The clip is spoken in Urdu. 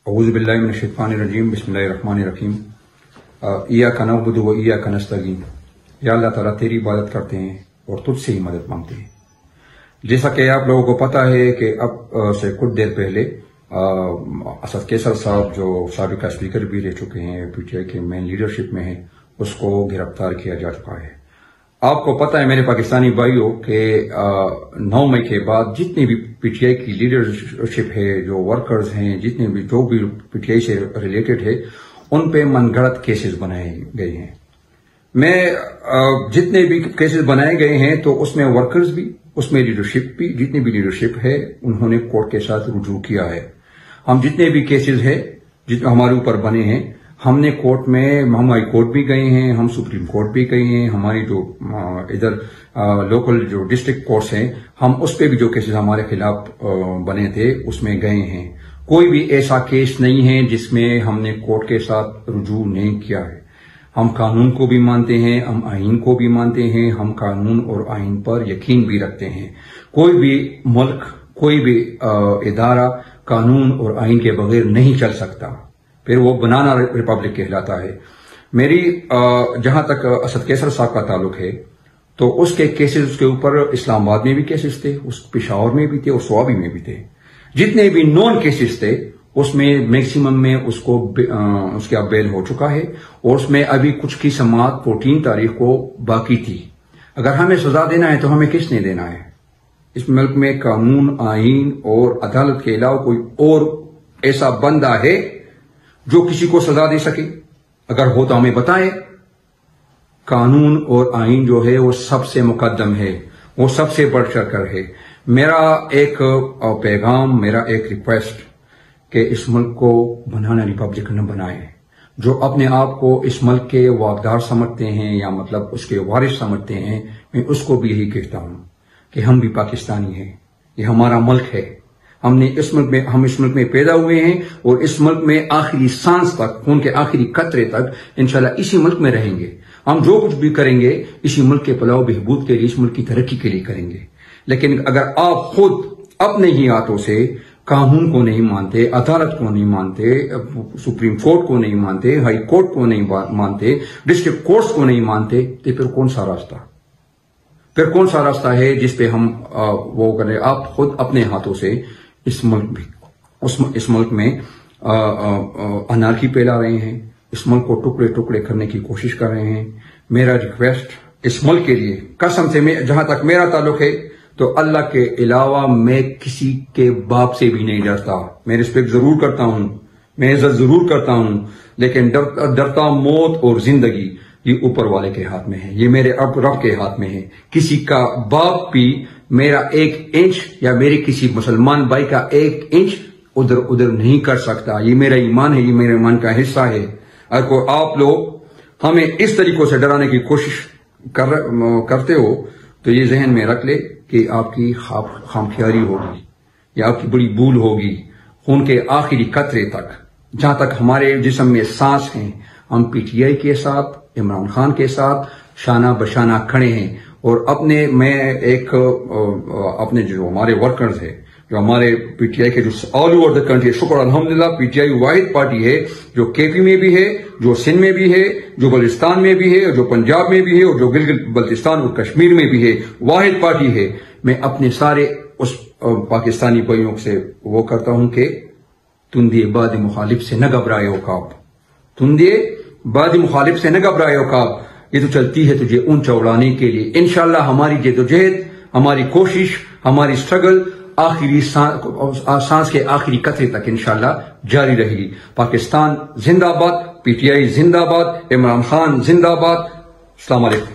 اعوذ باللہ من الشیطان الرجیم بسم اللہ الرحمن الرحیم ایاک نعبد و ایاک نستعین۔ یا اللہ تعالیٰ تیری عبادت کرتے ہیں اور تجھ سے ہی مدد مانگتے ہیں۔ جیسا کہ آپ لوگوں کو پتا ہے کہ اب سے کچھ دیر پہلے اسد کیسر صاحب جو سابق اسپیکر بھی رہ چکے ہیں، پی ٹی آئی کے مین لیڈرشپ میں ہیں، اس کو گرفتار کیا جا چکا ہے۔ آپ کو پتا ہے میرے پاکستانی بھائیوں کہ 9 مئی کے بعد جتنے بھی پی ٹی آئی کی لیڈرشپ ہے، جو ورکرز ہیں، جتنے بھی جو بھی پی ٹی آئی سے ریلیٹڈ ہے، ان پہ من گھڑت کیسز بنائے گئے ہیں۔ جتنے بھی کیسز بنائے گئے ہیں تو اس میں ورکرز بھی، اس میں لیڈرشپ بھی، جتنی بھی لیڈرشپ ہے انہوں نے کورٹ کے ساتھ رجوع کیا ہے۔ ہم جتنے بھی کیسز ہیں جتنے ہمارے اوپر بنے ہیں، ہم نے کورٹ میں، ہم ہائی کورٹ بھی گئے ہیں، ہم سپریم کورٹ بھی گئے ہیں، ہماری جو ادھر لوکل جو ڈسٹرکٹ کورٹس ہیں، ہم اس پہ بھی جو کیسز ہمارے خلاف بنے تھے اس میں گئے ہیں۔ کوئی بھی ایسا کیس نہیں ہے جس میں ہم نے کورٹ کے ساتھ رجوع نہیں کیا ہے۔ ہم قانون کو بھی مانتے ہیں، ہم آئین کو بھی مانتے ہیں، ہم قانون اور آئین پر یقین بھی رکھتے ہیں۔ کوئی بھی ملک، کوئی بھی ادارہ قانون اور آئین کے بغیر نہیں چل سکتا، پھر وہ بنانا ریپبلک کہلاتا ہے۔ میری جہاں تک اسد کیسر صاحب کا تعلق ہے تو اس کے کیسز اس کے اوپر اسلام آباد میں بھی کیسز تھے، اس پشاور میں بھی تھے اور سوابی میں بھی تھے۔ جتنے بھی نون کیسز تھے اس میں میکسیمم میں اس کا بیل ہو چکا ہے، اور اس میں ابھی کچھ کی سماعت 14 تاریخ کو باقی تھی۔ اگر ہمیں سزا دینا ہے تو ہمیں کس نے دینا ہے؟ اس ملک میں قانون، آئین اور عدالت کے علاوہ کوئی اور ایسا بندہ ہے جو کسی کو سزا دے سکے؟ اگر ہو تو ہمیں بتائیں۔ قانون اور آئین جو ہے وہ سب سے مقدم ہے، وہ سب سے بڑھ چڑھ کر ہے۔ میرا ایک پیغام، میرا ایک ریکویسٹ کہ اس ملک کو بنانا ریپبلک نہ بنائیں۔ جو اپنے آپ کو اس ملک کے واقدار سمجھتے ہیں یا مطلب اس کے وارث سمجھتے ہیں، میں اس کو بھی یہی کہتا ہوں کہ ہم بھی پاکستانی ہیں، یہ ہمارا ملک ہے۔ ہم اس ملک میں پیدا ہوئے ہیں اور اس ملک میں آخری سانس تک، خون کے آخری قطرے تک انشاءاللہ اسی ملک میں رہیں گے۔ ہم جو کچھ بھی کریں گے اسی ملک کے فلاح و بہبود کے لیے، اس ملک کی ترقی کے لیے کریں گے۔ لیکن اگر آپ خود اپنے ہی ہاتھوں سے قانون کو نہیں مانتے، عدالت کو نہیں مانتے، سپریم کورٹ کو نہیں مانتے، ہائی کورٹ کو نہیں مانتے، ڈسٹرکٹ کورٹس کو نہیں مانتے، تو پھر کون سا راستہ؟ پھر کون سا راستہ ہے جس پہ ہم وہ کریں؟ آپ خود اپنے ہاتھوں سے اس ملک میں انارکی پھیلا رہے ہیں، اس ملک کو ٹکڑے ٹکڑے کرنے کی کوشش کر رہے ہیں۔ میرا ریکویسٹ اس ملک کے لیے، قسم سے جہاں تک میرا تعلق ہے تو اللہ کے علاوہ میں کسی کے باپ سے بھی نہیں ڈرتا۔ میں رسپیکٹ ضرور کرتا ہوں، میں عزت ضرور کرتا ہوں، لیکن ڈرتا موت اور زندگی یہ اوپر والے کے ہاتھ میں ہے، یہ میرے رب کے ہاتھ میں ہے۔ کسی کا باپ بھی میرا 1 انچ یا میرے کسی مسلمان بھائی کا 1 انچ ادھر نہیں کر سکتا۔ یہ میرا ایمان ہے، یہ میرے ایمان کا حصہ ہے۔ اگر آپ لوگ ہمیں اس طریقوں سے ڈرانے کی کوشش کرتے ہو تو یہ ذہن میں رکھ لے کہ آپ کی خامخیاری ہوگی یا آپ کی بڑی بھول ہوگی۔ خون کے آخری قطرے تک، جہاں تک ہمارے جسم میں سانس ہیں، ہم پی ٹی آئی کے ساتھ، عمران خان کے ساتھ شانہ بشانہ کھڑے ہیں۔ اور اپنے جو ہمارے ورکرز ہیں، جو ہمارے پی ٹی آئی کے جو آل اوور دا کنٹری، شکر الحمدللہ پی ٹی آئی واحد پارٹی ہے جو کے پی میں بھی ہے، جو سندھ میں بھی ہے، جو بلوچستان میں بھی ہے، جو پنجاب میں بھی ہے، اور جو گلگت بلتستان اور کشمیر میں بھی ہے، واحد پارٹی ہے۔ میں اپنے سارے اس پاکستانی بھائیوں سے وہ کرتا ہوں کہ تندے باد مخالف سے نہ گھبرائے عقاب، تندے باد مخالف سے نہ گھبرائے عقاب۔ یہ تو چلتی ہے تجھے اونچا اڑانے کے لیے۔ انشاءاللہ ہماری جدوجہد، ہماری کوشش، ہماری سٹرگل آخری سانس کے آخری قطرے تک انشاءاللہ جاری رہے گی۔ پاکستان زندہ باد، پی ٹی آئی زندہ باد، عمران خان زندہ باد۔ السلام علیکم۔